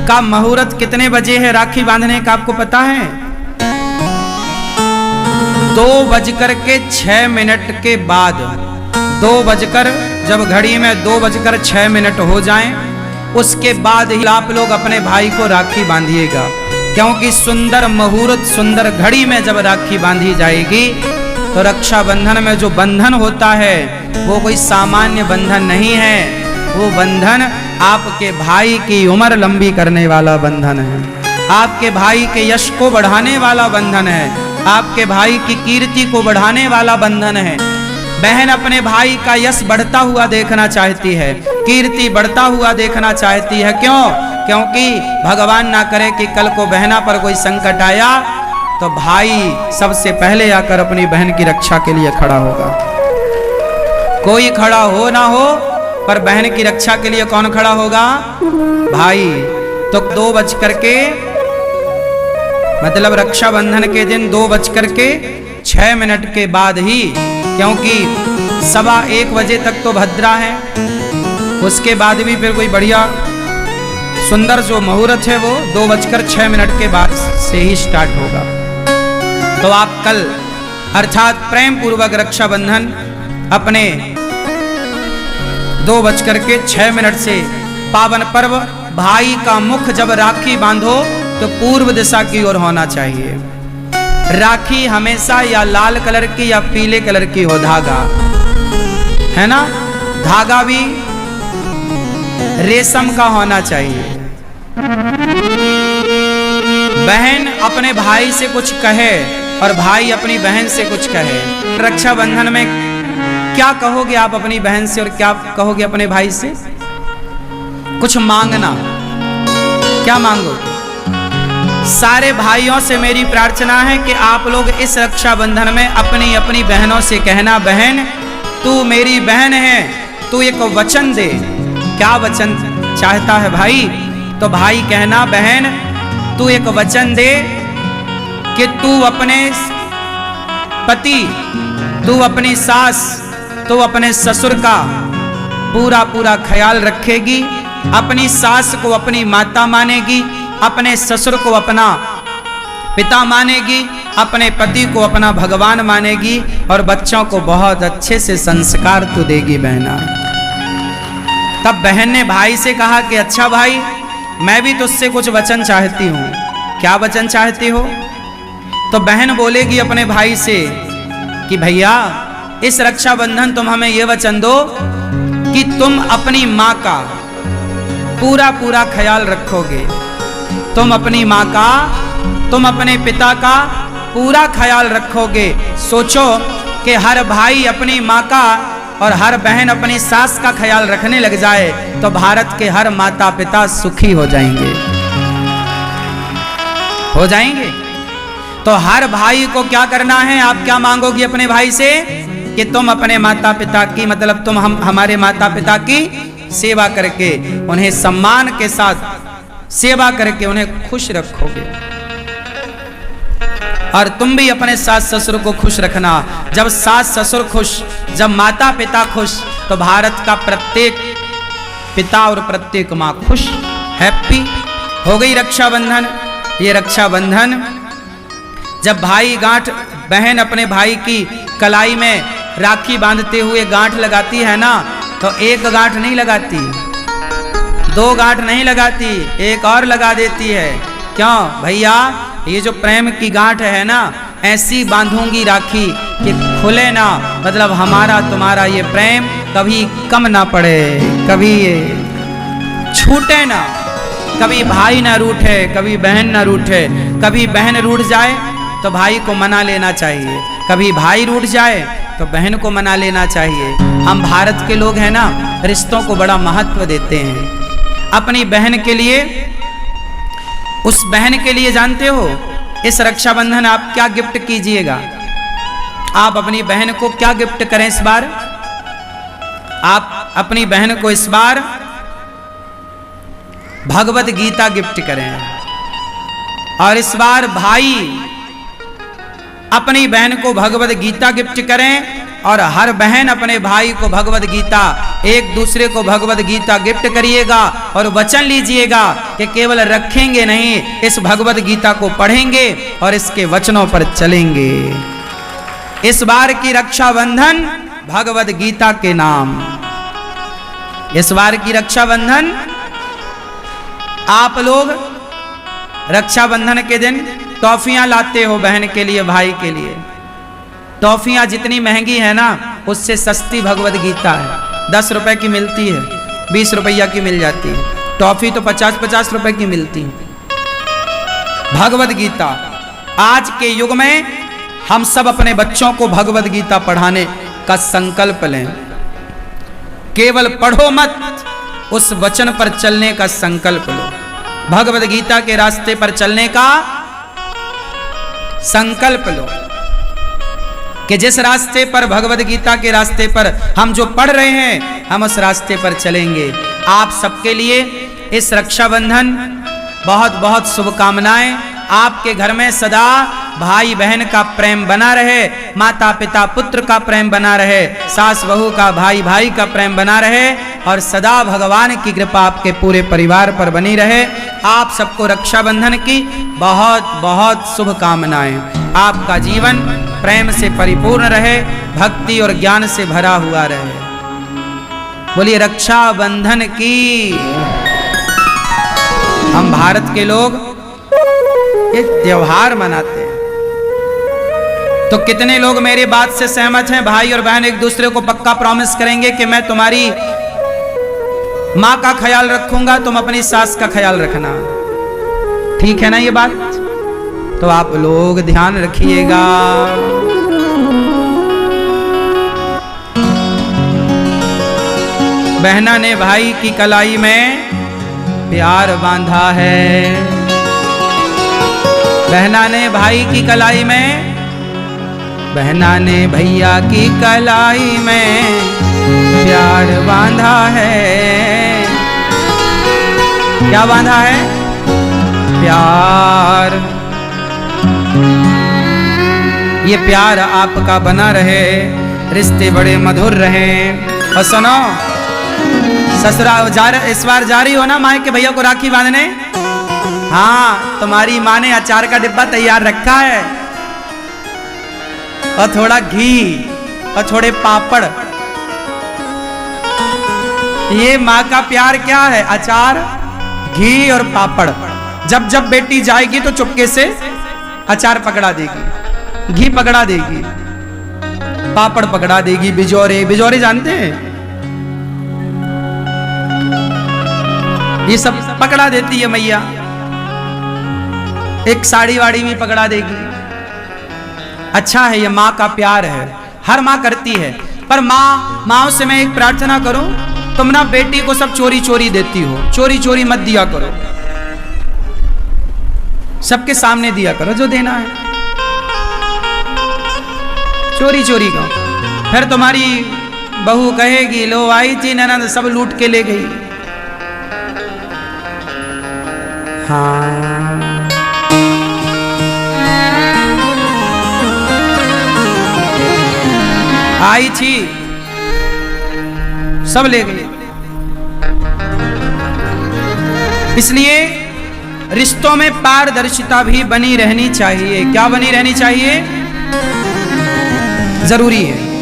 का मुहूर्त कितने बजे है राखी बांधने का आपको पता है? 2:06 के बाद, 2 बजकर जब घड़ी में 2:06 हो जाएं, उसके बाद ही आप लोग अपने भाई को राखी बांधिएगा। क्योंकि सुंदर मुहूर्त, सुंदर घड़ी में जब राखी बांधी जाएगी तो रक्षाबंधन में जो बंधन होता है वो कोई सामान्य बंधन नहीं है। वो बंधन आपके भाई की उम्र लंबी करने वाला बंधन है, आपके भाई के यश को बढ़ाने वाला बंधन है, आपके भाई की कीर्ति को बढ़ाने वाला बंधन है। बहन अपने भाई का यश बढ़ता हुआ देखना चाहती है, कीर्ति बढ़ता हुआ देखना चाहती है। क्यों? क्योंकि भगवान ना करे कि कल को बहना पर कोई संकट आया तो भाई सबसे पहले आकर अपनी बहन की रक्षा के लिए खड़ा होगा। कोई खड़ा हो ना हो, पर बहन की रक्षा के लिए कौन खड़ा होगा? भाई। तो 2:06 मतलब रक्षाबंधन के दिन 2:06 के बाद ही, क्योंकि 1:15 बजे तक तो भद्रा है, उसके बाद भी फिर कोई बढ़िया सुंदर जो मुहूर्त है वो 2:06 के बाद से ही स्टार्ट होगा। तो आप कल अर्थात प्रेम पूर्वक रक्षाबंधन अपने 2:06 से पावन पर्व भाई का मुख जब राखी बांधो तो पूर्व दिशा की ओर होना चाहिए। राखी हमेशा या लाल कलर की या पीले कलर की हो, धागा है ना, धागा भी रेशम का होना चाहिए। बहन अपने भाई से कुछ कहे और भाई अपनी बहन से कुछ कहे। रक्षाबंधन में क्या कहोगे आप अपनी बहन से और क्या कहोगे अपने भाई से? कुछ मांगना। क्या मांगोगे? सारे भाइयों से मेरी प्रार्थना है कि आप लोग इस रक्षाबंधन में अपनी अपनी बहनों से कहना, बहन तू मेरी बहन है, तू एक वचन दे। क्या वचन चाहता है भाई? तो भाई कहना, बहन तू एक वचन दे कि तू अपने पति, तू अपनी सास, तू अपने ससुर का पूरा पूरा ख्याल रखेगी, अपनी सास को अपनी माता मानेगी, अपने ससुर को अपना पिता मानेगी, अपने पति को अपना भगवान मानेगी और बच्चों को बहुत अच्छे से संस्कार तू देगी बहना। तब बहन ने भाई से कहा कि अच्छा भाई, मैं भी तुझसे कुछ वचन चाहती हूँ। क्या वचन चाहती हो? तो बहन बोलेगी अपने भाई से कि भैया इस रक्षाबंधन तुम हमें ये वचन दो कि तुम अपनी माँ का पूरा पूरा ख्याल रखोगे, तुम अपनी माँ का, तुम अपने पिता का पूरा ख्याल रखोगे। सोचो कि हर भाई अपनी माँ का और हर बहन अपनी सास का ख्याल रखने लग जाए तो भारत के हर माता पिता सुखी हो जाएंगे, हो जाएंगे। तो हर भाई को क्या करना है? आप क्या मांगोगी अपने भाई से? कि तुम अपने माता पिता की, मतलब तुम हमारे माता पिता की सेवा करके, उन्हें सम्मान के साथ सेवा करके उन्हें खुश रखोगे। और तुम भी अपने सास ससुर को खुश रखना। जब सास ससुर खुश, जब माता पिता खुश, तो भारत का प्रत्येक पिता और प्रत्येक माँ खुश, हैप्पी हो गई रक्षाबंधन। ये रक्षाबंधन जब भाई गांठ, बहन अपने भाई की कलाई में राखी बांधते हुए गांठ लगाती है ना, तो एक गांठ नहीं लगाती, 2 गांठ नहीं लगाती, एक और लगा देती है। क्यों भैया? ये जो प्रेम की गांठ है ना, ऐसी बांधूंगी राखी कि खुले ना, मतलब हमारा तुम्हारा ये प्रेम कभी कम ना पड़े, कभी छूटे ना, कभी भाई ना रूठे, कभी बहन ना रूठे। कभी बहन रूठ जाए तो भाई को मना लेना चाहिए, कभी भाई रूठ जाए तो बहन को मना लेना चाहिए। हम भारत के लोग हैं ना, रिश्तों को बड़ा महत्व देते हैं। अपनी बहन के लिए, उस बहन के लिए जानते हो इस रक्षाबंधन आप क्या गिफ्ट कीजिएगा? आप अपनी बहन को क्या गिफ्ट करें इस बार? आप अपनी बहन को इस बार भगवत गीता गिफ्ट करें। और इस बार भाई अपनी बहन को भगवत गीता गिफ्ट करें और हर बहन अपने भाई को भगवद गीता, एक दूसरे को भगवद गीता गिफ्ट करिएगा और वचन लीजिएगा कि केवल रखेंगे नहीं, इस भगवद गीता को पढ़ेंगे और इसके वचनों पर चलेंगे। इस बार की रक्षाबंधन भगवद गीता के नाम, इस बार की रक्षाबंधन आप लोग रक्षाबंधन के दिन टॉफियां लाते हो बहन के लिए, भाई के लिए। टॉफियां जितनी महंगी है ना, उससे सस्ती भगवद गीता है। 10 रुपए की मिलती है, 20 रुपया की मिल जाती है। टॉफी तो 50-50 रुपए की मिलती है। भगवद गीता आज के युग में हम सब अपने बच्चों को भगवद गीता पढ़ाने का संकल्प लें। केवल पढ़ो मत, उस वचन पर चलने का संकल्प लो। भगवद गीता के रास्ते पर चलने का संकल्प लो कि जिस रास्ते पर, भगवद गीता के रास्ते पर हम जो पढ़ रहे हैं, हम उस रास्ते पर चलेंगे। आप सबके लिए इस रक्षाबंधन बहुत बहुत शुभकामनाएं। आपके घर में सदा भाई बहन का प्रेम बना रहे, माता पिता पुत्र का प्रेम बना रहे, सास बहू का, भाई भाई का प्रेम बना रहे और सदा भगवान की कृपा आपके पूरे परिवार पर बनी रहे। आप सबको रक्षाबंधन की बहुत बहुत शुभकामनाएं। आपका जीवन प्रेम से परिपूर्ण रहे, भक्ति और ज्ञान से भरा हुआ रहे। बोलिए रक्षाबंधन की। हम भारत के लोग एक त्योहार मनाते हैं, तो कितने लोग मेरी बात से सहमत हैं? भाई और बहन एक दूसरे को पक्का प्रॉमिस करेंगे कि मैं तुम्हारी माँ का ख्याल रखूंगा, तुम अपनी सास का ख्याल रखना। ठीक है ना ये बात? तो आप लोग ध्यान रखिएगा। बहना ने भाई की कलाई में प्यार बांधा है, बहना ने भाई की कलाई में, बहना ने भैया की कलाई में प्यार बांधा है। क्या बांधा है? प्यार। ये प्यार आपका बना रहे, रिश्ते बड़े मधुर रहे। और सुनो, ससुराल इस बार जा रही हो ना माँ के भैया को राखी बांधने? हाँ, तुम्हारी माँ ने अचार का डिब्बा तैयार रखा है और थोड़ा घी और थोड़े पापड़। ये माँ का प्यार क्या है? अचार, घी और पापड़। जब जब बेटी जाएगी तो चुपके से अचार पकड़ा देगी, घी पकड़ा देगी, पापड़ पकड़ा देगी, बिजौरे। बिजौरे जानते हैं? ये सब पकड़ा देती है मैया। एक साड़ी वाड़ी भी पकड़ा देगी। अच्छा है, ये माँ का प्यार है, हर माँ करती है। पर माँ से मैं एक प्रार्थना करूं, तुम ना बेटी को सब चोरी चोरी देती हो, चोरी चोरी मत दिया करो, सबके सामने दिया करो जो देना है। चोरी चोरी का फिर तुम्हारी बहू कहेगी लो आई थी ननद सब लूट के ले गई। हाँ, आई थी सब ले गई। इसलिए रिश्तों में पारदर्शिता भी बनी रहनी चाहिए। क्या बनी रहनी चाहिए? जरूरी है।